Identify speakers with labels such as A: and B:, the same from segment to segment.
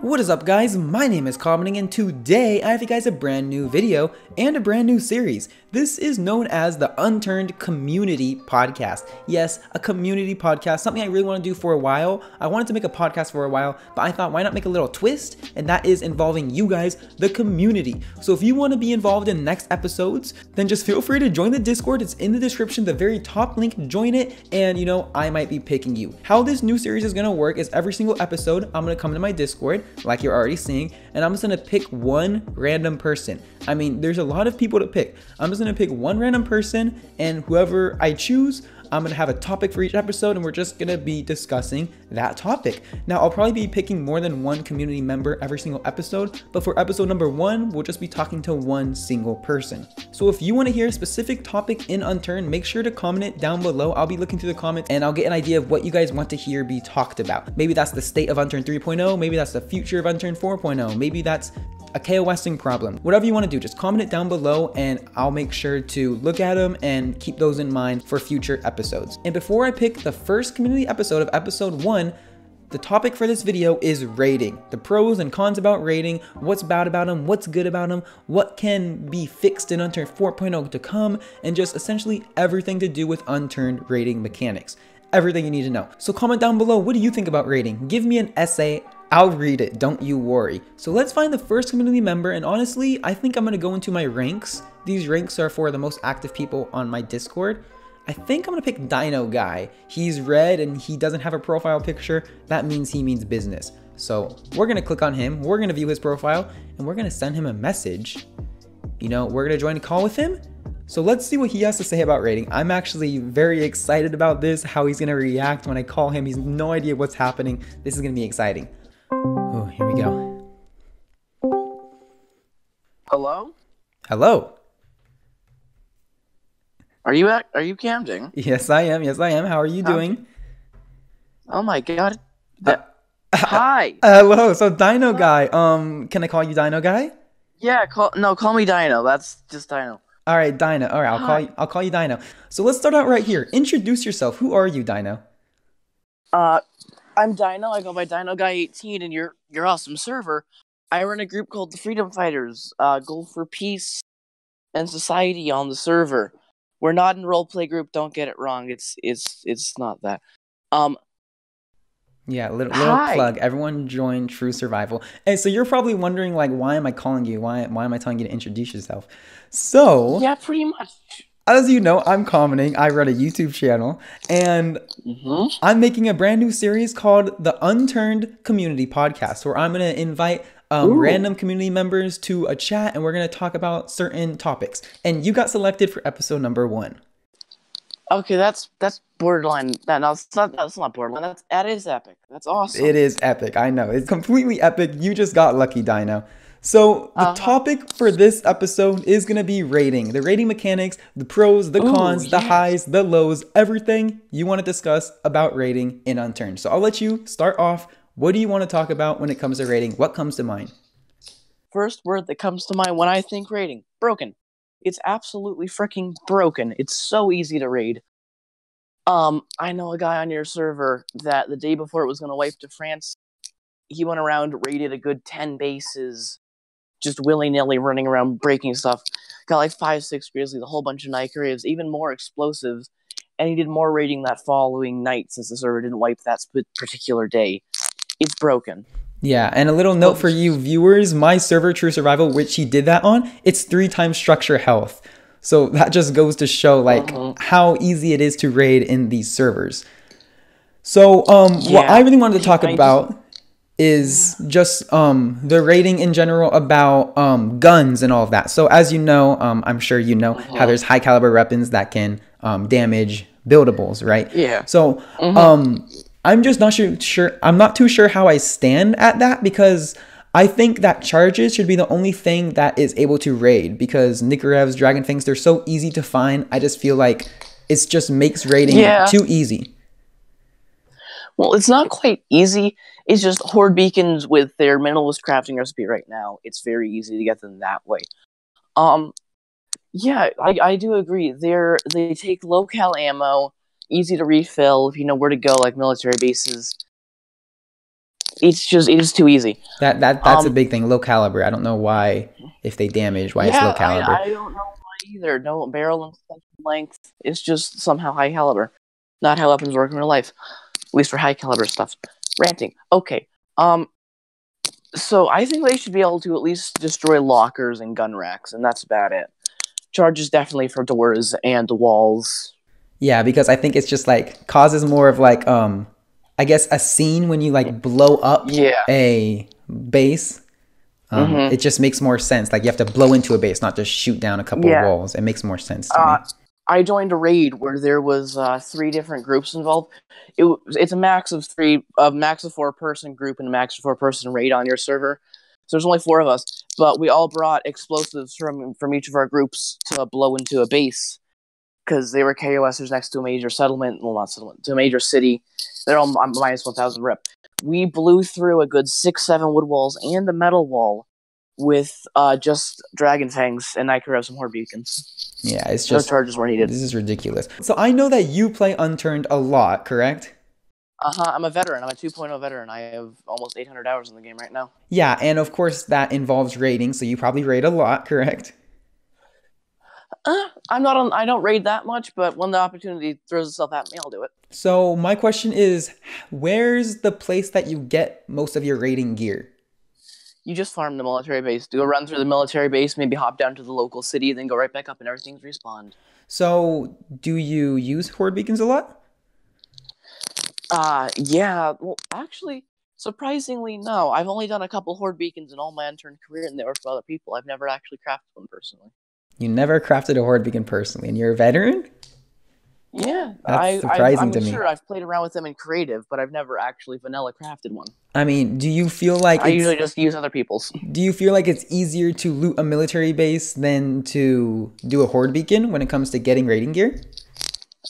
A: What is up, guys? My name is Kameding, and today I have you guys a brand new video and a brand new series. This is known as the Unturned Community Podcast. Yes, a community podcast, something I really want to do for a while. I wanted to make a podcast for a while, but I thought, why not make a little twist? And that is involving you guys, the community. So if you want to be involved in next episodes, then just feel free to join the Discord. It's in the description, the very top link. Join it, and I might be picking you. How this new series is going to work is every single episode, I'm going to come to my Discord, like you're already seeing, and I'm just gonna pick one random person. I mean, there's a lot of people to pick. I'm just gonna pick one random person, and whoever I choose, I'm gonna have a topic for each episode, and we're just gonna be discussing that topic. Now, I'll probably be picking more than one community member every single episode, but for episode number 1, we'll just be talking to one single person. So if you wanna hear a specific topic in Unturned, make sure to comment it down below. I'll be looking through the comments, and I'll get an idea of what you guys want to hear be talked about. Maybe that's the state of Unturned 3.0, maybe that's the future of Unturned 4.0, maybe that's a KOSing problem. Whatever you want to do, just comment it down below and I'll make sure to look at them and keep those in mind for future episodes. And before I pick the first community episode of episode 1, the topic for this video is rating. The pros and cons about rating, what's bad about them, what's good about them, what can be fixed in Unturned 4.0 to come, and just essentially everything to do with Unturned rating mechanics. Everything you need to know. So comment down below, what do you think about rating? Give me an essay, I'll read it, don't you worry. So let's find the first community member, and honestly, I think I'm gonna go into my ranks. These ranks are for the most active people on my Discord. I think I'm gonna pick Dino guy. He's red and he doesn't have a profile picture. That means he means business. So we're gonna click on him, we're gonna view his profile, and we're gonna send him a message. We're gonna join a call with him. So let's see what he has to say about rating. I'm actually very excited about this, how he's gonna react when I call him. He's no idea what's happening. This is gonna be exciting. Oh, here we go.
B: Hello?
A: Hello.
B: Are you Kameding?
A: Yes, I am. Yes, I am. How are you doing?
B: Oh my god. Hi.
A: Hello. So Dino guy. Can I call you Dino guy?
B: Yeah, call me Dino. That's just Dino.
A: All right, Dino. All right, I'll call you Dino. So let's start out right here. Introduce yourself. Who are you, Dino?
B: I'm Dino. I go by Dino Guy 18 in your awesome server. I run a group called the Freedom Fighters. Goal for peace and society on the server. We're not in roleplay group. Don't get it wrong. It's not that.
A: Yeah, little plug. Everyone join True Survival. And so you're probably wondering, like, why am I calling you? Why am I telling you to introduce yourself? So
B: yeah, pretty much.
A: As you know, I'm Kameding. I run a YouTube channel, and I'm making a brand new series called the Unturned Community Podcast, where I'm going to invite random community members to a chat, and we're going to talk about certain topics. And you got selected for episode number 1.
B: Okay, that's borderline. That's not borderline. That is epic. That's awesome.
A: It is epic. I know. It's completely epic. You just got lucky, Dino. So the topic for this episode is going to be rating. The rating mechanics, the pros, the cons, the highs, the lows, everything you want to discuss about rating in Unturned. So I'll let you start off. What do you want to talk about when it comes to rating? What comes to mind?
B: First word that comes to mind when I think rating. Broken. It's absolutely freaking broken. It's so easy to raid. I know a guy on your server that the day before it was going to wipe to France, he went around, raided a good 10 bases, just willy-nilly running around breaking stuff. Got like 5-6 grizzlies, a whole bunch of night graves, even more explosives, and he did more raiding that following night since the server didn't wipe that particular day. It's broken.
A: Yeah, and a little note for you viewers, my server True Survival, which he did that on, it's 3 times structure health. So that just goes to show like how easy it is to raid in these servers. So what I really wanted to talk about is just the rating in general about guns and all of that. So as you know, I'm sure you know how there's high caliber weapons that can damage buildables, right?
B: Yeah.
A: So I'm just not sure. I'm not too sure how I stand at that, because I think that charges should be the only thing that is able to raid, because Nikarevs, Dragon Fangs, they're so easy to find. I just feel like it just makes raiding too easy.
B: Well, it's not quite easy. It's just horde beacons with their minimalist crafting recipe right now. It's very easy to get them that way. Yeah, I do agree. They take low cal ammo, easy to refill if you know where to go, like military bases. it is too easy.
A: That's a big thing. Low caliber. I don't know why, if they damage, why it's
B: Yeah,
A: low caliber.
B: I don't know why either. No barrel and suspension length. It's just somehow high caliber. Not how weapons work in real life. At least for high caliber stuff. Ranting. Okay. So I think they should be able to at least destroy lockers and gun racks, and that's about it. Charges definitely for doors and walls.
A: Yeah, because I think it's just like causes more of like I guess a scene when you like blow up
B: Yeah.
A: a base. It just makes more sense. Like you have to blow into a base, not just shoot down a couple of walls. It makes more sense to me.
B: I joined a raid where there was 3 different groups involved. It's a max of 4-person group and a max of 4-person raid on your server. So there's only 4 of us, but we all brought explosives from each of our groups to blow into a base because they were KOSers next to a major settlement. Well, not settlement, to a major city. They're all minus 1,000 rep. We blew through a good 6-7 wood walls and a metal wall with just dragon fangs, and I could have some horde beacons.
A: Yeah, it's just
B: no charges were needed.
A: This is ridiculous. So I know that you play Unturned a lot, correct?
B: I'm a veteran. I'm a 2.0 veteran. I have almost 800 hours in the game right now.
A: Yeah, and of course that involves raiding, so you probably raid a lot, correct?
B: I don't raid that much, but when the opportunity throws itself at me, I'll do it.
A: So my question is, where's the place that you get most of your raiding gear?
B: You just farm the military base. Do a run through the military base, maybe hop down to the local city, then go right back up and everything's respawned.
A: So do you use horde beacons a lot?
B: Yeah. Well, actually, surprisingly, no. I've only done a couple horde beacons in all my Unturned career, and they were for other people. I've never actually crafted one personally.
A: You never crafted a horde beacon personally, and you're a veteran?
B: Yeah,
A: that's surprising to me.
B: I'm sure I've played around with them in creative, but I've never actually vanilla crafted one.
A: I mean, do you feel like
B: I usually just use other people's?
A: Do you feel like it's easier to loot a military base than to do a horde beacon when it comes to getting raiding gear?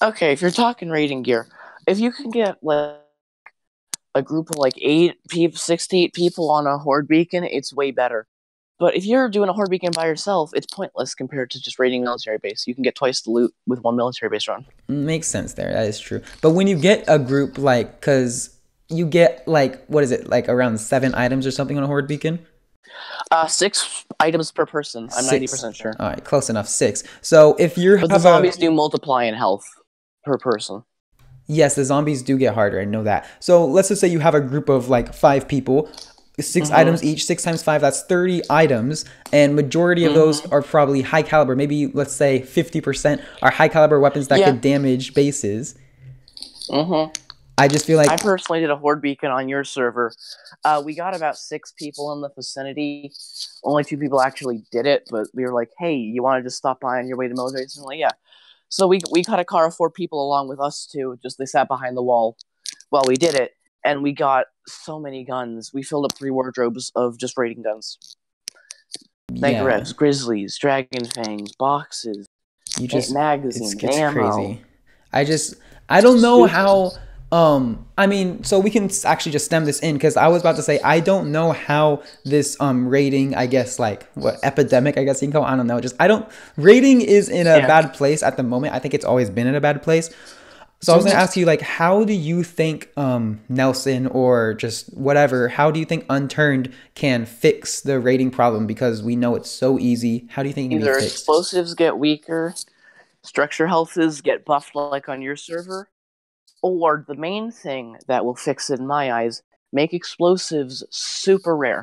B: Okay, if you're talking raiding gear, if you can get like a group of like 6 to 8 people on a horde beacon, it's way better. But if you're doing a horde beacon by yourself, it's pointless compared to just raiding a military base. You can get twice the loot with one military base run.
A: Makes sense there. That is true. But when you get a group, like, because you get, like, what is it, like around 7 items or something on a horde beacon?
B: 6 items per person. I'm 90% sure.
A: All right, close enough. 6. So if you're...
B: But the zombies do multiply in health per person.
A: Yes, the zombies do get harder. I know that. So let's just say you have a group of, like, 5 people... 6 items each, 6 times 5, that's 30 items, and majority of those are probably high caliber. Maybe, let's say, 50% are high caliber weapons that could damage bases. I just feel like...
B: I personally did a horde beacon on your server. We got about 6 people in the vicinity. Only 2 people actually did it, but we were like, hey, you want to just stop by on your way to military? And like, yeah. So we got a car of 4 people along with us, too. Just they sat behind the wall while we did it. And we got so many guns. We filled up 3 wardrobes of just raiding guns. Megareps, grizzlies, dragon fangs, boxes, magazines,
A: it's
B: ammo.
A: Crazy. I don't know how. I mean, so we can actually just stem this in because I was about to say I don't know how this raiding, I guess, like what epidemic, I guess you can call. I don't know. Raiding is in a bad place at the moment. I think it's always been in a bad place. So I was going to ask you, like, how do you think Nelson or just whatever, how do you think Unturned can fix the raiding problem? Because we know it's so easy. How do you think it can be fixed?
B: Either explosives get weaker, structure healths get buffed like on your server, or the main thing that will fix it in my eyes, make explosives super rare.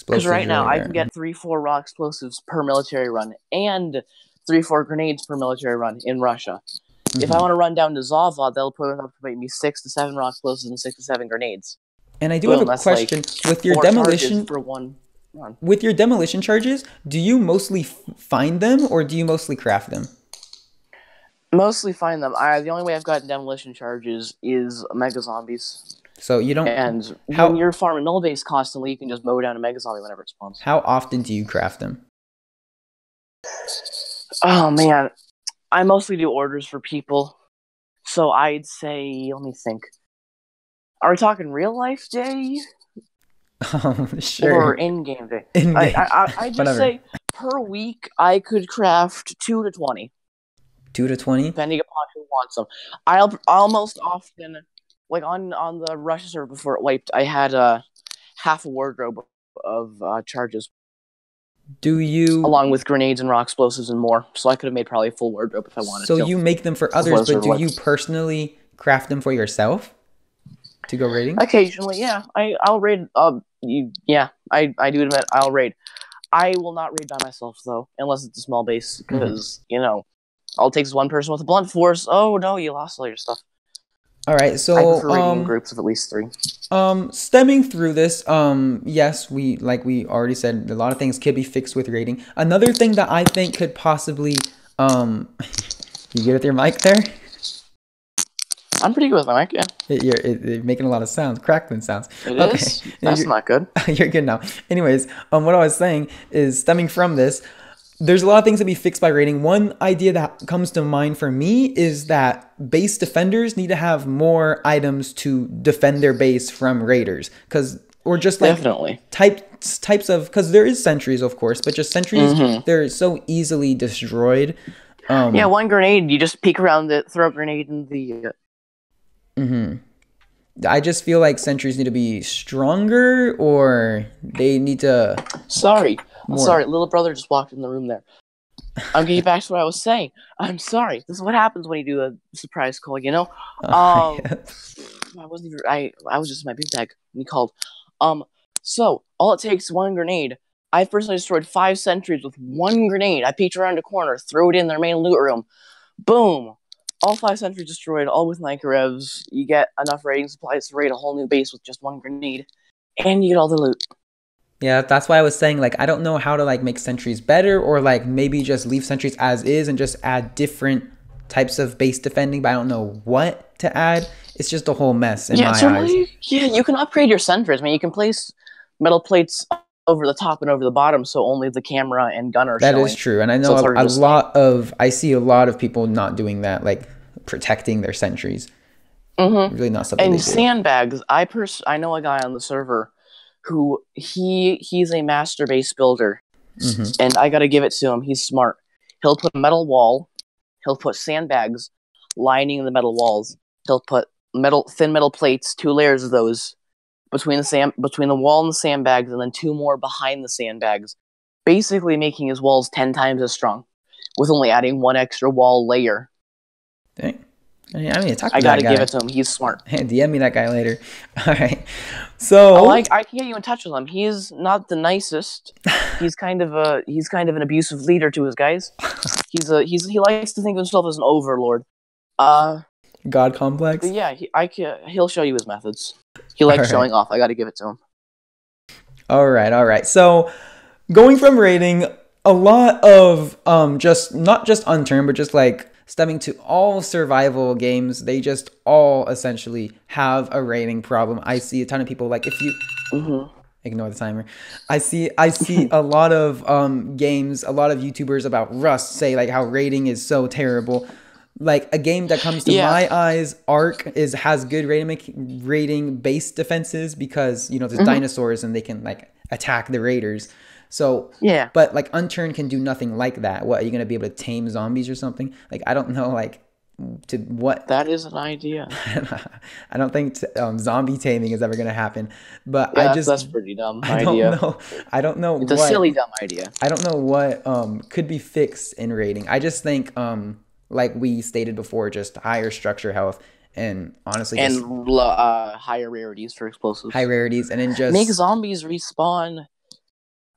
B: Because right now I can get 3-4 raw explosives per military run and 3-4 grenades per military run in Russia. If I want to run down to Zava, they'll put up to maybe 6 to 7 rock explosives and 6 to 7 grenades.
A: And I do have a question. With your demolition
B: for one run.
A: With your demolition charges, do you mostly find them or do you mostly craft them?
B: Mostly find them. The only way I've gotten demolition charges is mega zombies.
A: So you don't.
B: And when you're farming mill base constantly, you can just mow down a mega zombie whenever it spawns.
A: How often do you craft them?
B: Oh man. I mostly do orders for people, so I'd say, let me think. Are we talking real life day?
A: Sure.
B: Or in-game day? I just say per week I could craft 2 to 20.
A: 2 to 20?
B: Depending upon who wants them. I'll most often like on the Russia server before it wiped, I had half a wardrobe of charges,
A: Do you
B: along with grenades and rock explosives and more. So I could have made probably a full wardrobe if I wanted
A: so
B: to.
A: you make them for
B: Before
A: others,
B: the
A: but
B: server
A: do you
B: wiped.
A: personally craft them for yourself to go raiding?
B: Occasionally, yeah. I'll raid. I do admit I'll raid. I will not raid by myself though, unless it's a small base, because all it takes is one person with a blunt force. Oh no, you lost all your stuff.
A: All right,
B: I
A: so
B: prefer raiding in groups of at least 3.
A: stemming through this, yes, we already said, a lot of things could be fixed with raiding. Another thing that I think could possibly you good with your mic there?
B: I'm pretty good with my mic, yeah.
A: You're making a lot of sounds, crackling sounds.
B: It is? That's not good.
A: You're good now. Anyways, what I was saying is, stemming from this, there's a lot of things to be fixed by raiding. One idea that comes to mind for me is that base defenders need to have more items to defend their base from raiders, or just like
B: Definitely.
A: types of, because there is sentries, of course, but just sentries, they're so easily destroyed.
B: Yeah, one grenade, you just peek around it, throw a grenade in the...
A: I just feel like sentries need to be stronger, or they need to...
B: Sorry, little brother just walked in the room there. I'm getting back to what I was saying. I'm sorry. This is what happens when you do a surprise call,
A: Yeah.
B: I wasn't even... I was just in my big bag when he called. So, all it takes is one grenade. I personally destroyed 5 sentries with one grenade. I peeked around a corner, threw it in their main loot room. Boom! All 5 sentries destroyed, all with Nikarevs. You get enough raiding supplies to raid a whole new base with just one grenade. And you get all the loot.
A: Yeah, that's why I was saying, like, I don't know how to, like, make sentries better, or, like, maybe just leave sentries as is and just add different types of base defending, but I don't know what to add. It's just a whole mess in my eyes.
B: Yeah, you can upgrade your sentries. I mean, you can place metal plates over the top and over the bottom, so only the camera and gun are showing.
A: That is true, and I know I see a lot of people not doing that, like protecting their sentries. Really not something.
B: And sandbags. I know a guy on the server who he's a master base builder, and I gotta give it to him. He's smart. He'll put a metal wall. He'll put sandbags lining the metal walls. He'll put thin metal plates, 2 layers of those, between the wall and the sandbags, and then 2 more behind the sandbags, basically making his walls 10 times as strong, with only adding 1 extra wall layer.
A: Dang. I mean, talk to
B: I
A: that guy.
B: gotta give it to him. He's smart.
A: Hey, DM me that guy later. All right. So
B: I can get you in touch with him. He's not the nicest. He's kind of an abusive leader to his guys. He likes to think of himself as an overlord.
A: God complex.
B: But yeah, he'll show you his methods. He likes showing off. I got to give it to him.
A: All right. So, going from raiding, a lot of just not just Unturned, but just like stemming to all survival games, they just all essentially have a raiding problem. I see a ton of people, like, if you ignore the timer. I see a lot of games, a lot of YouTubers about Rust say like how raiding is so terrible. Like a game that comes to my eyes, Ark has good raiding base defenses because there's dinosaurs and they can like attack the raiders. So
B: yeah,
A: but like Unturned can do nothing like that. What, are you gonna be able to tame zombies or something? Like I don't know, like to what.
B: That is an idea.
A: I don't think zombie taming is ever gonna happen. But
B: yeah, that's pretty dumb idea.
A: I don't know.
B: It's a silly dumb idea.
A: I don't know what could be fixed in raiding. I just think like we stated before, just higher structure health. And honestly,
B: higher rarities for explosives.
A: High rarities, and then just
B: make zombies respawn.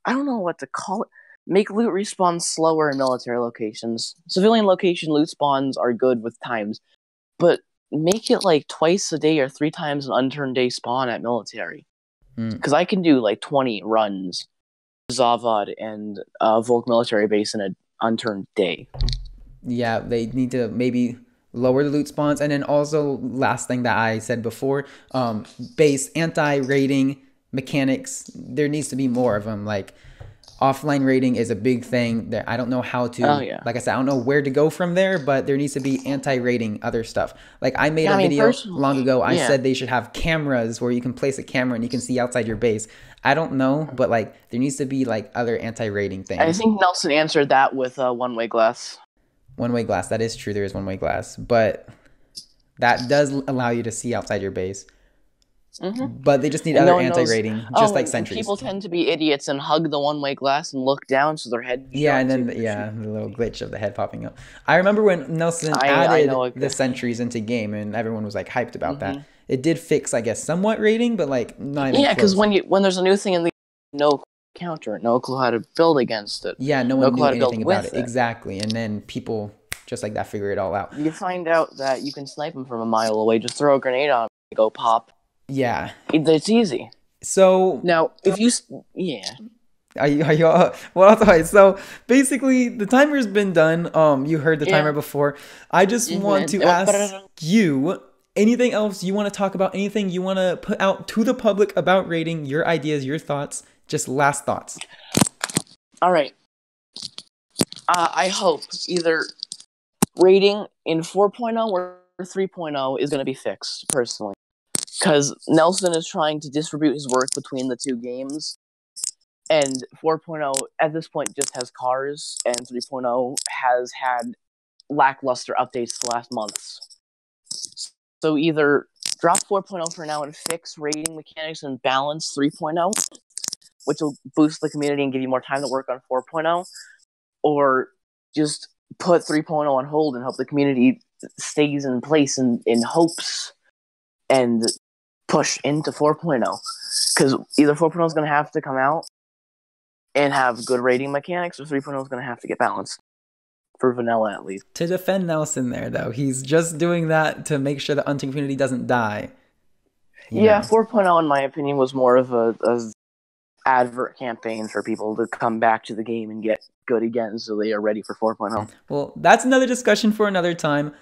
B: I don't know what to call it. Make loot respawn slower in military locations. Civilian location loot spawns are good with times, but make it like twice a day or 3 times an unturned day spawn at military. Because I can do like 20 runs, Zavad and Volk military base in an unturned day. Yeah,
A: they need to maybe lower the loot spawns, and then also last thing that I said before, base anti-raiding mechanics. There needs to be more of them. Like offline raiding is a big thing that I don't know how to. Like I said, I don't know where to go from there, but there needs to be anti-raiding other stuff. Like I made a video long ago. I said they should have cameras where you can place a camera and you can see outside your base. I don't know, but like there needs to be like other anti-raiding things.
B: I think Nelson answered that with one-way glass.
A: One-way glass. That is true. There is one-way glass, but that does allow you to see outside your base.
B: Mm-hmm.
A: But they just need
B: And
A: other
B: no one knows.
A: anti-rating, just like
B: And
A: sentries.
B: people tend to be idiots and hug the one-way glass and look down so their head.
A: Yeah, and then the little glitch of the head popping up. I remember when Nelson added the sentries into game, and everyone was like hyped about that. It did fix, I guess, somewhat rating, but like not even
B: Yeah, because
A: close.
B: when there's a new thing in the no counter, no clue how to build against it.
A: Yeah, no one knew anything about it.
B: It.
A: Exactly, and then people just like that figure it all out.
B: You find out that you can snipe them from a mile away. Just throw a grenade on them, go pop.
A: Yeah,
B: it's easy.
A: So
B: now, if you
A: Are you all, well, sorry. So basically, the timer's been done. You heard the timer before. I just want to ask you anything else you want to talk about, anything you want to put out to the public about rating, your ideas, your thoughts, just last thoughts.
B: All right. I hope either rating in 4.0 or 3.0 is going to be fixed, personally. Because Nelson is trying to distribute his work between the two games. And 4.0 at this point just has cars, and 3.0 has had lackluster updates the last months. So either drop 4.0 for now and fix rating mechanics and balance 3.0, which will boost the community and give you more time to work on 4.0, or just put 3.0 on hold and hope the community stays in place in hopes and push into 4.0. Because either 4.0 is going to have to come out and have good rating mechanics, or 3.0 is going to have to get balanced. For vanilla, at least.
A: To defend Nelson there, though, he's just doing that to make sure the Unturned community doesn't die.
B: Yeah, 4.0, in my opinion, was more of a advert campaign for people to come back to the game and get good again, so they are ready for 4.0.
A: Well, that's another discussion for another time.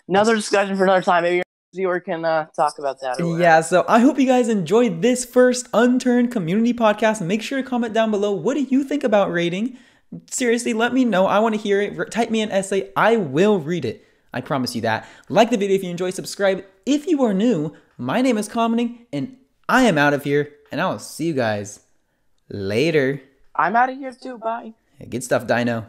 B: Maybe viewer can talk about that.
A: Yeah, so I hope you guys enjoyed this first Unturned community podcast. Make sure to comment down below. What do you think about rating? Seriously, let me know. I want to hear it. Type me an essay. I will read it. I promise you that. Like the video if you enjoy. Subscribe if you are new. My name is Kameding, and I am out of here. And I will see you guys later.
B: I'm out of here too. Bye.
A: Good stuff, Dino.